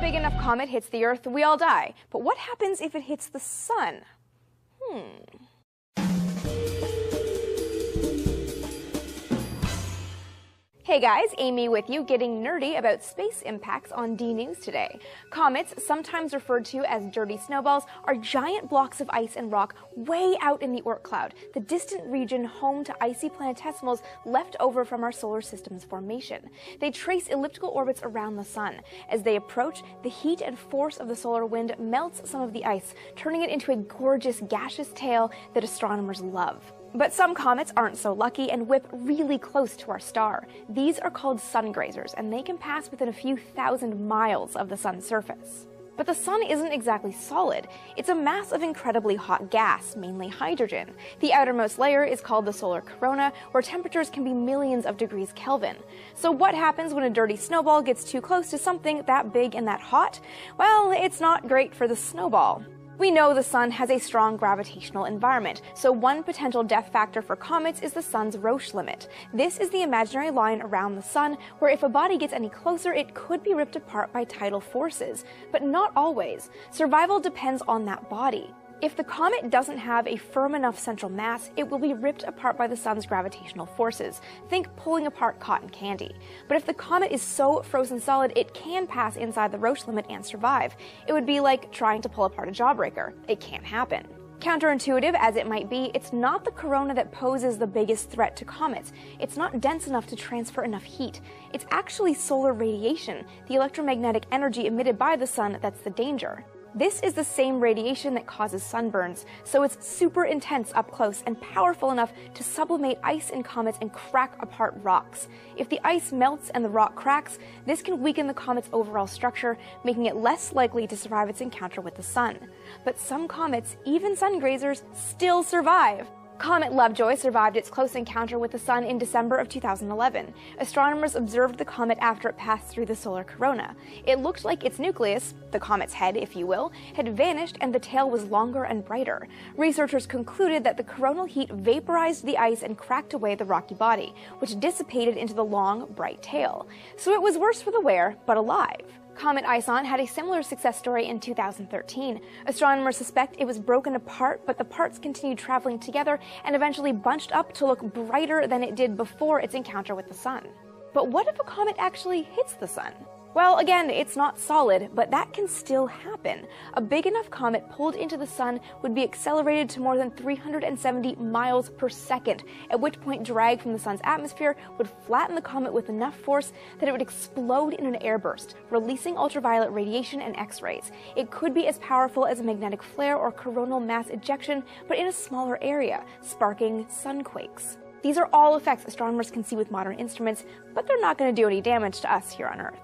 big enough comet hits the Earth, we all die. But what happens if it hits the sun? Hey guys, Amy with you, getting nerdy about space impacts on D News today. Comets, sometimes referred to as dirty snowballs, are giant blocks of ice and rock way out in the Oort cloud, the distant region home to icy planetesimals left over from our solar system's formation. They trace elliptical orbits around the sun. As they approach, the heat and force of the solar wind melts some of the ice, turning it into a gorgeous gaseous tail that astronomers love. But some comets aren't so lucky and whip really close to our star. These are called sun grazers, and they can pass within a few thousand miles of the sun's surface. But the sun isn't exactly solid. It's a mass of incredibly hot gas, mainly hydrogen. The outermost layer is called the solar corona, where temperatures can be millions of degrees Kelvin. So what happens when a dirty snowball gets too close to something that big and that hot? Well, it's not great for the snowball. We know the sun has a strong gravitational environment, so one potential death factor for comets is the sun's Roche limit. This is the imaginary line around the sun where if a body gets any closer, it could be ripped apart by tidal forces. But not always. Survival depends on that body. If the comet doesn't have a firm enough central mass, it will be ripped apart by the sun's gravitational forces. Think pulling apart cotton candy. But if the comet is so frozen solid, it can pass inside the Roche limit and survive. It would be like trying to pull apart a jawbreaker. It can't happen. Counterintuitive as it might be, it's not the corona that poses the biggest threat to comets. It's not dense enough to transfer enough heat. It's actually solar radiation, the electromagnetic energy emitted by the sun, that's the danger. This is the same radiation that causes sunburns, so it's super intense up close and powerful enough to sublimate ice in comets and crack apart rocks. If the ice melts and the rock cracks, this can weaken the comet's overall structure, making it less likely to survive its encounter with the sun. But some comets, even sun grazers, still survive. Comet Lovejoy survived its close encounter with the sun in December of 2011. Astronomers observed the comet after it passed through the solar corona. It looked like its nucleus, the comet's head if you will, had vanished and the tail was longer and brighter. Researchers concluded that the coronal heat vaporized the ice and cracked away the rocky body, which dissipated into the long, bright tail. So it was worse for the wearer, but alive. Comet Ison had a similar success story in 2013. Astronomers suspect it was broken apart, but the parts continued traveling together and eventually bunched up to look brighter than it did before its encounter with the sun. But what if a comet actually hits the sun? Well, again, it's not solid, but that can still happen. A big enough comet pulled into the sun would be accelerated to more than 370 miles per second, at which point drag from the sun's atmosphere would flatten the comet with enough force that it would explode in an airburst, releasing ultraviolet radiation and X-rays. It could be as powerful as a magnetic flare or coronal mass ejection, but in a smaller area, sparking sunquakes. These are all effects astronomers can see with modern instruments, but they're not going to do any damage to us here on Earth.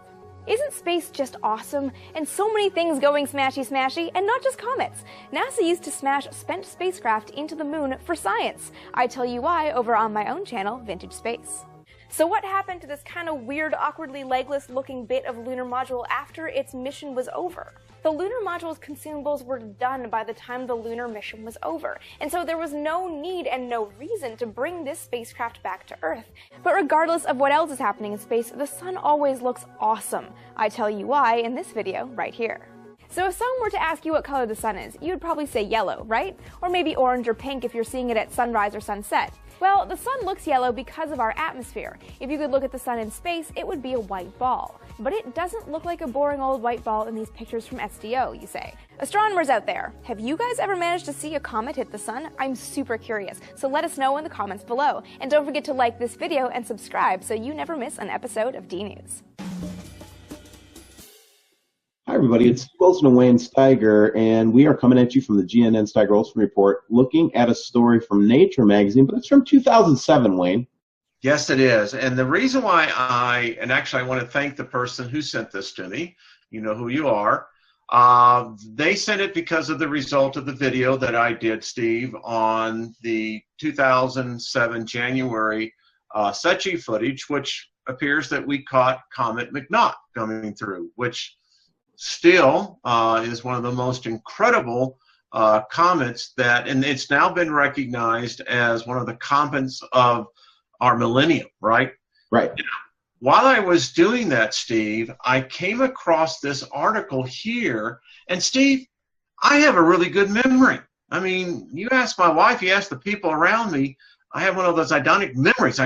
Isn't space just awesome? And so many things going smashy-smashy, and not just comets. NASA used to smash spent spacecraft into the moon for science. I tell you why over on my own channel, Vintage Space. So what happened to this kind of weird, awkwardly legless looking bit of lunar module after its mission was over? The lunar module's consumables were done by the time the lunar mission was over, and so there was no need and no reason to bring this spacecraft back to Earth. But regardless of what else is happening in space, the sun always looks awesome. I tell you why in this video right here. So if someone were to ask you what color the sun is, you'd probably say yellow, right? Or maybe orange or pink if you're seeing it at sunrise or sunset. Well, the sun looks yellow because of our atmosphere. If you could look at the sun in space, it would be a white ball. But it doesn't look like a boring old white ball in these pictures from SDO, you say. Astronomers out there, have you guys ever managed to see a comet hit the sun? I'm super curious, so let us know in the comments below. And don't forget to like this video and subscribe so you never miss an episode of D News. Hi, everybody. It's Wilson and Wayne Steiger, and we are coming at you from the GNN Steiger Olson Report, looking at a story from Nature magazine, but it's from 2007, Wayne. Yes, it is. And the reason why I want to thank the person who sent this to me. You know who you are. They sent it because of the result of the video that I did, Steve, on the 2007 January SETI footage, which appears that we caught Comet McNaught coming through, which still is one of the most incredible comets and it's now been recognized as one of the comets of our millennium, right? Right. You know, while I was doing that, Steve, I came across this article here. And Steve, I have a really good memory. I mean, you ask my wife, you ask the people around me, I have one of those eidetic memories.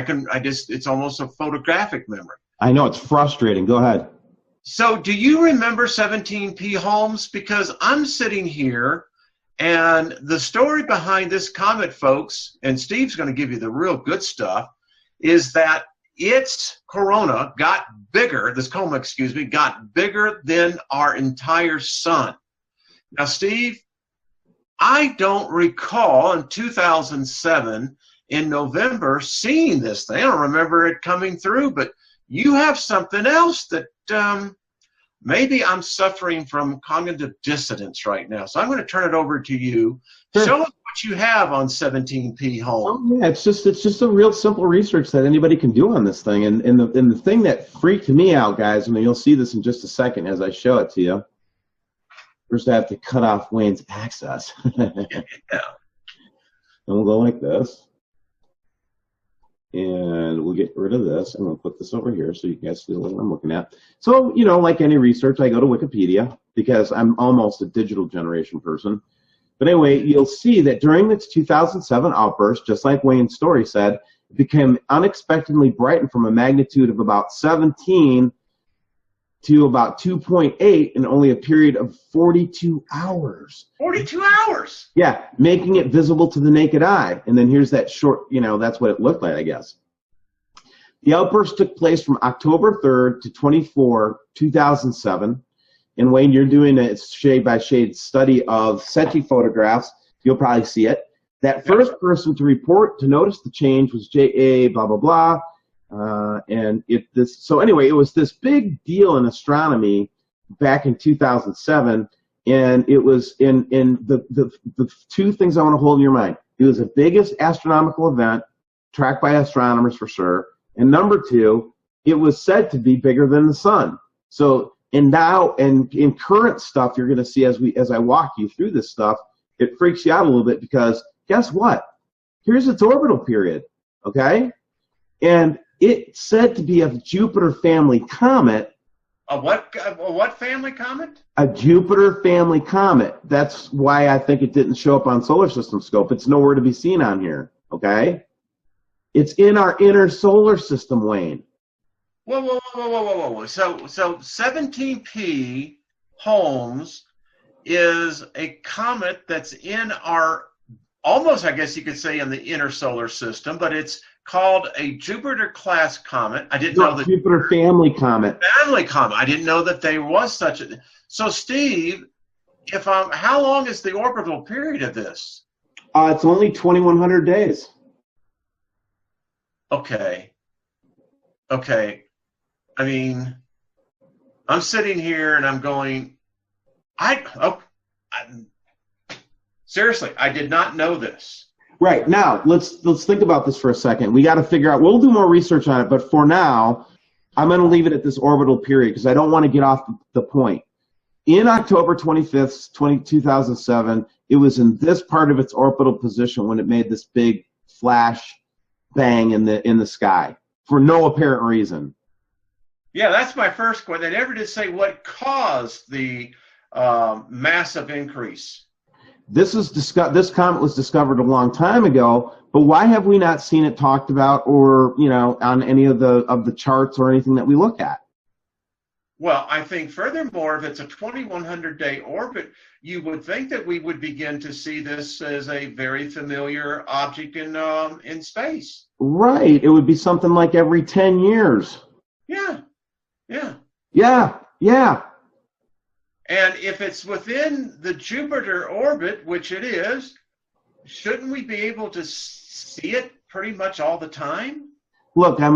It's almost a photographic memory. I know, it's frustrating. Go ahead. So do you remember 17P Holmes? Because I'm sitting here, and the story behind this comet, folks, and Steve's going to give you the real good stuff, is that its corona got bigger, this coma, excuse me, got bigger than our entire sun. Now, Steve, I don't recall in 2007 in November seeing this thing. I don't remember it coming through, but you have something else that maybe I'm suffering from cognitive dissonance right now. So I'm going to turn it over to you. Sure. Show us what you have on 17P Holmes. Oh, yeah, it's just a real simple research that anybody can do on this thing. And the thing that freaked me out, guys, I mean, you'll see this in just a second as I show it to you. First, I have to cut off Wayne's access. Yeah. And we'll go like this. And we'll get rid of this. I'm going to put this over here so you guys see what I'm looking at. So, you know, like any research, I go to Wikipedia because I'm almost a digital generation person. But anyway, you'll see that during its 2007 outburst, just like Wayne's story said, it became unexpectedly brightened from a magnitude of about 17 to about 2.8 in only a period of 42 hours. 42 hours? Yeah, making it visible to the naked eye. And then here's that short, you know, that's what it looked like, I guess. The outburst took place from October 3rd to 24, 2007. And Wayne, you're doing a shade-by-shade study of SETI photographs. You'll probably see it. That first person to notice the change was J.A. blah, blah, blah. So anyway, it was this big deal in astronomy back in 2007, and it was in the two things I want to hold in your mind. It was the biggest astronomical event tracked by astronomers for sure, and number two, it was said to be bigger than the sun. So, and now, and in current stuff, you're going to see as I walk you through this stuff, it freaks you out a little bit because guess what? Here's its orbital period, okay? And it's said to be a Jupiter family comet. A what family comet? A Jupiter family comet. That's why I think it didn't show up on Solar System Scope. It's nowhere to be seen on here, okay? It's in our inner solar system, Wayne. Whoa. So 17P Holmes is a comet that's in our, almost, I guess you could say, in the inner solar system, but it's called a Jupiter-class comet. I didn't know that. Jupiter family comet. Family comet. I didn't know that there was such a. So, Steve, how long is the orbital period of this? It's only 2,100 days. Okay. I mean, I'm sitting here and I'm going. Seriously, I did not know this. Right. Now, let's think about this for a second. We got to figure out, we'll do more research on it, but for now, I'm going to leave it at this orbital period because I don't want to get off the point. In October 25th, 2007, it was in this part of its orbital position when it made this big flash bang in the sky for no apparent reason. Yeah, that's my first question. They never did say what caused the massive increase. This comet was discovered a long time ago, but why have we not seen it talked about or, you know, on any of the charts or anything that we look at? Well, I think furthermore, if it's a 2,100-day orbit, you would think that we would begin to see this as a very familiar object in space. Right. It would be something like every 10 years. Yeah. And if it's within the Jupiter orbit, which it is, shouldn't we be able to see it pretty much all the time? Look, I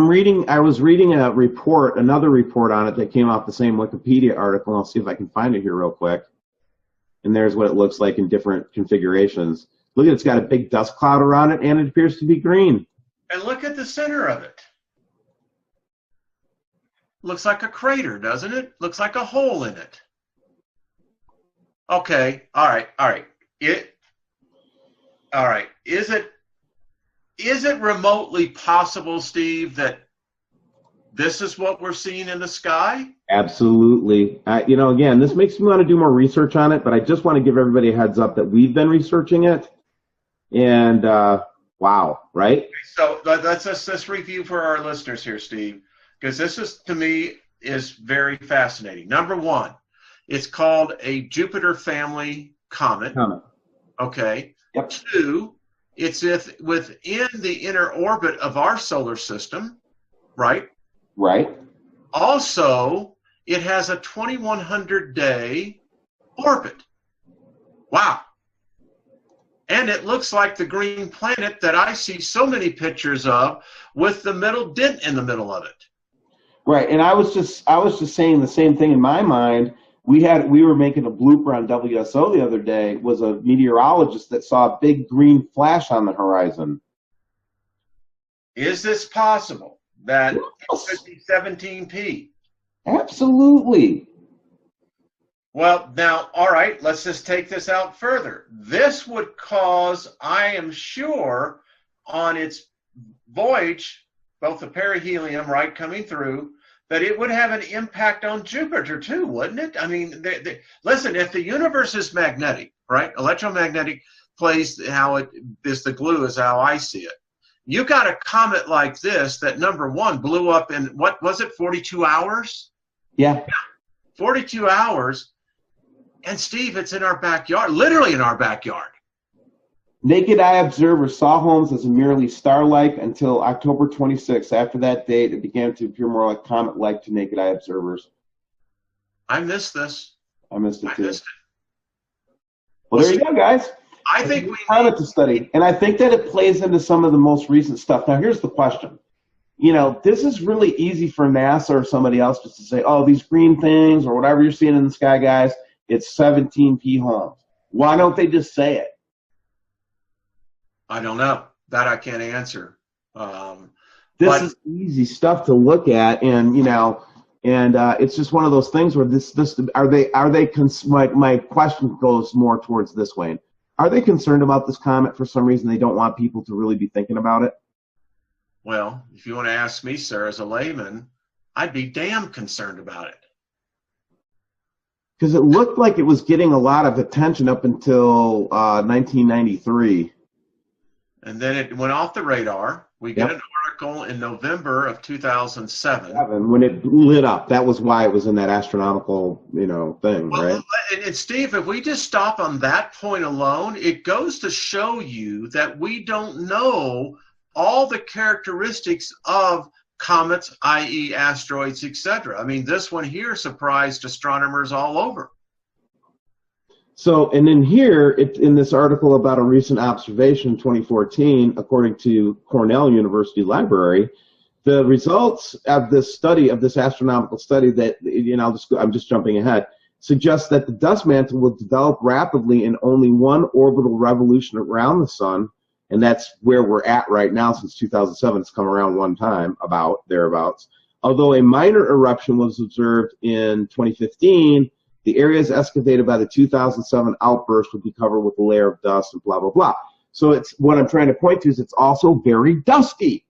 was reading another report on it that came off the same Wikipedia article. I'll see if I can find it here real quick. And there's what it looks like in different configurations. Look at it's got a big dust cloud around it, and it appears to be green. And look at the center of it. Looks like a crater, doesn't it? Looks like a hole in it. Okay, all right. Is it remotely possible, Steve, that this is what we're seeing in the sky? Absolutely. You know, again, this makes me want to do more research on it, but I just want to give everybody a heads up that we've been researching it. And wow, right? So let's review for our listeners here, Steve, because this is, to me, is very fascinating. Number one, it's called a Jupiter family comet. Okay. Yep. Two, it's within the inner orbit of our solar system, right? Right. Also, it has a 2,100-day orbit. Wow. And it looks like the green planet that I see so many pictures of with the middle dent in the middle of it. Right. And I was just saying the same thing in my mind. We were making a blooper on WSO the other day. It was a meteorologist that saw a big green flash on the horizon. Is this possible that it could be 17P? Absolutely. Well, now, all right, let's just take this out further. This would cause, I am sure, on its voyage, both the perihelium, right, coming through, that it would have an impact on Jupiter too, wouldn't it? I mean, listen, if the universe is magnetic, right, electromagnetic plays how it is the glue is how I see it. You got a comet like this that, number one, blew up in, what was it, 42 hours? Yeah. 42 hours. And Steve, it's in our backyard, literally in our backyard. Naked eye observers saw Holmes as merely star-like until October 26th. After that date, it began to appear more like comet-like to naked eye observers. I missed this. I missed it too. I missed it. Well, there you go, guys. I think we need to study, and I think that it plays into some of the most recent stuff. Now, here's the question. You know, this is really easy for NASA or somebody else just to say, oh, these green things or whatever you're seeing in the sky, guys, it's 17P Holmes. Why don't they just say it? I don't know. That I can't answer. This is easy stuff to look at, and you know, and it's just one of those things where my question goes more towards this way. Are they concerned about this comet for some reason? They don't want people to really be thinking about it? Well, if you want to ask me, sir, as a layman, I'd be damn concerned about it. Because it looked like it was getting a lot of attention up until 1993. And then it went off the radar. We get an article in November of 2007. When it lit up. That was why it was in that astronomical, you know, thing, right? And Steve, if we just stop on that point alone, it goes to show you that we don't know all the characteristics of comets, i.e. asteroids, etc. I mean, this one here surprised astronomers all over. So, and then here, in this article about a recent observation in 2014, according to Cornell University Library, the results of this study, of this astronomical study that, you know, I'm just jumping ahead, suggests that the dust mantle will develop rapidly in only one orbital revolution around the sun, and that's where we're at right now since 2007. It's come around one time, about thereabouts. Although a minor eruption was observed in 2015, the areas excavated by the 2007 outburst would be covered with a layer of dust and blah, blah, blah. So it's, what I'm trying to point to is it's also very dusty.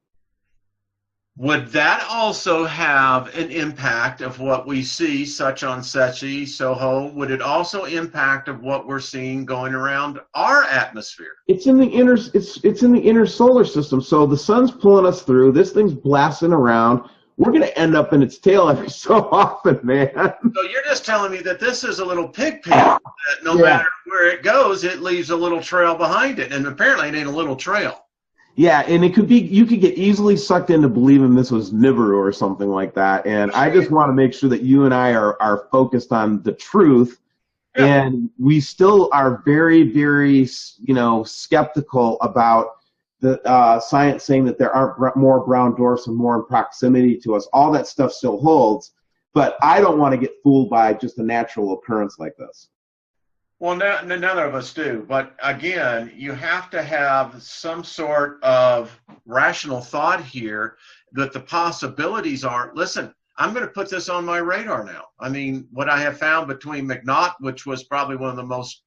Would that also have an impact of what we see, such on Secchi, Soho? Would it also impact of what we're seeing going around our atmosphere? It's in the inner solar system. So the sun's pulling us through. This thing's blasting around. We're going to end up in its tail every so often, man. So you're just telling me that this is a little pig that no matter where it goes, it leaves a little trail behind it. And apparently it ain't a little trail. Yeah, and it could be, you could get easily sucked into believing this was NIBIRU or something like that. And I just want to make sure that you and I are focused on the truth. Yeah. And we still are very, very, you know, skeptical about the science saying that there aren't more brown dwarfs and more in proximity to us. All that stuff still holds. But I don't want to get fooled by just a natural occurrence like this. Well, none of us do. But again, you have to have some sort of rational thought here that the possibilities are, listen, I'm going to put this on my radar now. I mean, what I have found between McNaught, which was probably one of the most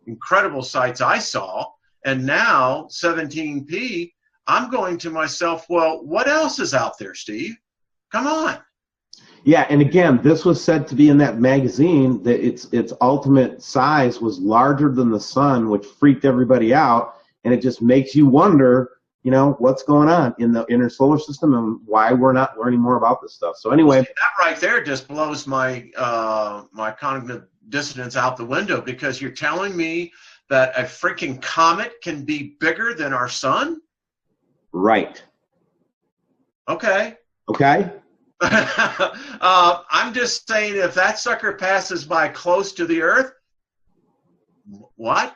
incredible sights I saw, and now 17P, I'm going to myself, well, what else is out there, Steve? Come on. Yeah, and again, this was said to be in that magazine that its ultimate size was larger than the sun, which freaked everybody out, and it just makes you wonder, you know, what's going on in the inner solar system and why we're not learning more about this stuff. So anyway, that right there just blows my my cognitive dissonance out the window, because you're telling me that a freaking comet can be bigger than our sun? Right. Okay. Okay. I'm just saying, if that sucker passes by close to the Earth, what?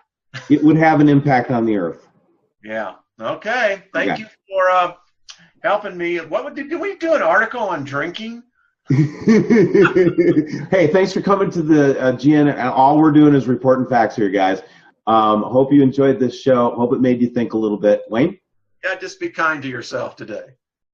It would have an impact on the Earth. Yeah. Okay. Thank you for helping me. Did we do an article on drinking? Hey, thanks for coming to the GN. All we're doing is reporting facts here, guys. Hope you enjoyed this show. Hope it made you think a little bit. Wayne? Yeah, just be kind to yourself today.